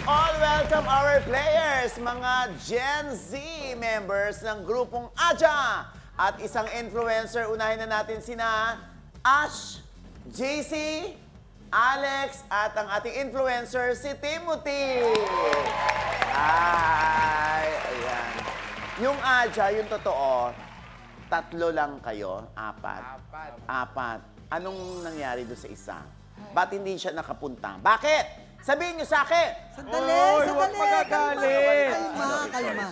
all welcome our players, mga Gen Z members ng grupong Aja. At isang influencer, unahin na natin sina Ash, JC, Alex, at ang ating influencer si Timothy. Ay, ayan. Yung Aja, yung totoo, tatlo lang kayo, apat. Apat. Anong nangyari doon sa isa? Ba't hindi siya nakapunta? Bakit? Sabihin niyo sa akin! Sandali, Oy, sandali. huwag magagalit. Kalma.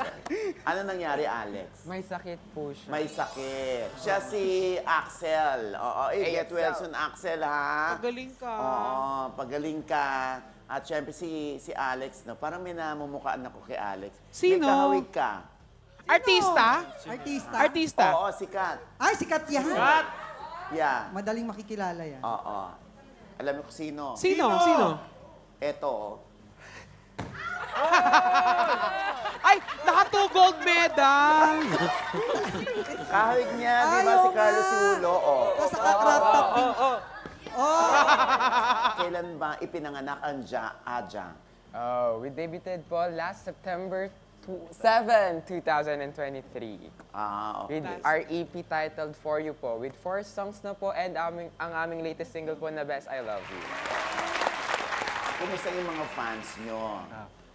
Ano nangyari, Alex? May sakit po siya. May sakit. Siya si Axel. Oo, get well soon, Axel, ha? Pagaling ka. Oo, pagaling ka. At syempre si Alex, no? Parang may namumukhaan ako kay Alex. Sino? May kahawig ka. Artista? Artista. Artista? Oo, sikat. Ay, sikat yan. Yeah. Madaling makikilala yan. Oo. Alam mo kung sino? Sino? Sino? Eto. Ay, naka 2 gold medal! Kahawig niya, di ba Ayaw si Carlos nga. Siulo? Oh. Tapos naka-crop top din. Oh. Kailan ba ipinanganak ang Aja? Oh, we debuted po last September 7, 2023. Okay. With our EP titled For You po. With 4 songs na po and ang aming latest single po na Best I Love You. Kumusta yung mga fans nyo?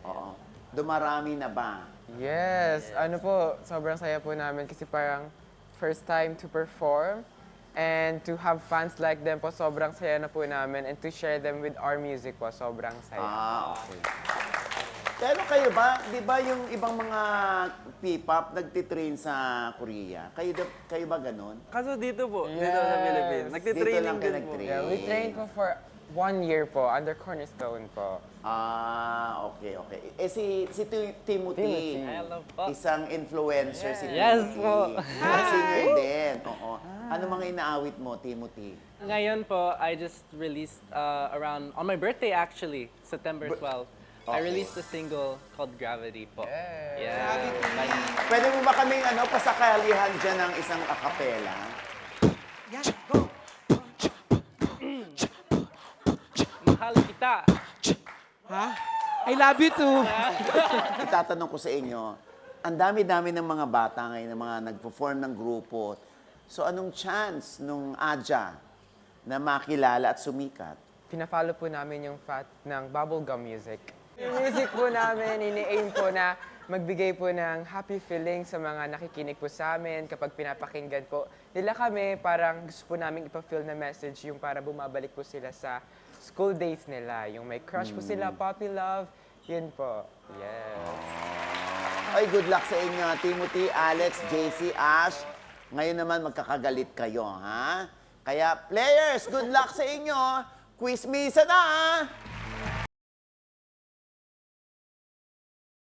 Oo. Dumarami na ba? Yes, ano po, sobrang saya po namin kasi parang first time to perform and to have fans like them po, sobrang saya na po namin and to share them with our music po, sobrang saya. Okay. Pero kayo ba, di ba yung ibang mga P-pop nagtitrain sa Korea? Kayo ba ganun? Kaso dito po, dito sa Pilipinas. Dito Nagtitraining lang kayo din po. nag-train. Yeah, we trained po for 1 year po, under Cornerstone po. Okay. Eh si Timothy, Hello po. isang influencer si Timothy. Yes po. Singer din. Oo. Ano mga inaawit mo, Timothy? Ngayon po, I just released around, on my birthday actually, September 12. I Okay. released a single called Gravity po. Yeah. Pwede mo ba kaming pasakalihan dyan ng isang acapella? Yan, go. Mahal kita. Ha? I love you too. Itatanong ko sa inyo, ang dami-dami ng mga bata ngayon, ng mga nag-perform ng grupo. So anong chance nung Aja na makilala at sumikat? Pina-follow po namin yung fat ng bubblegum music. Yung music po namin, ini-aim po na magbigay po ng happy feeling sa mga nakikinig po sa amin kapag pinapakinggan po nila kami. Parang gusto po namin ipa-feel na message yung para bumabalik po sila sa school days nila. Yung may crush po sila, puppy love, yun po. Yeah. Ay, good luck sa inyo, Timothy, Alex, JC, Ash. Ngayon naman magkakagalit kayo, ha? Kaya, players, good luck sa inyo. Quiz misa na, ha?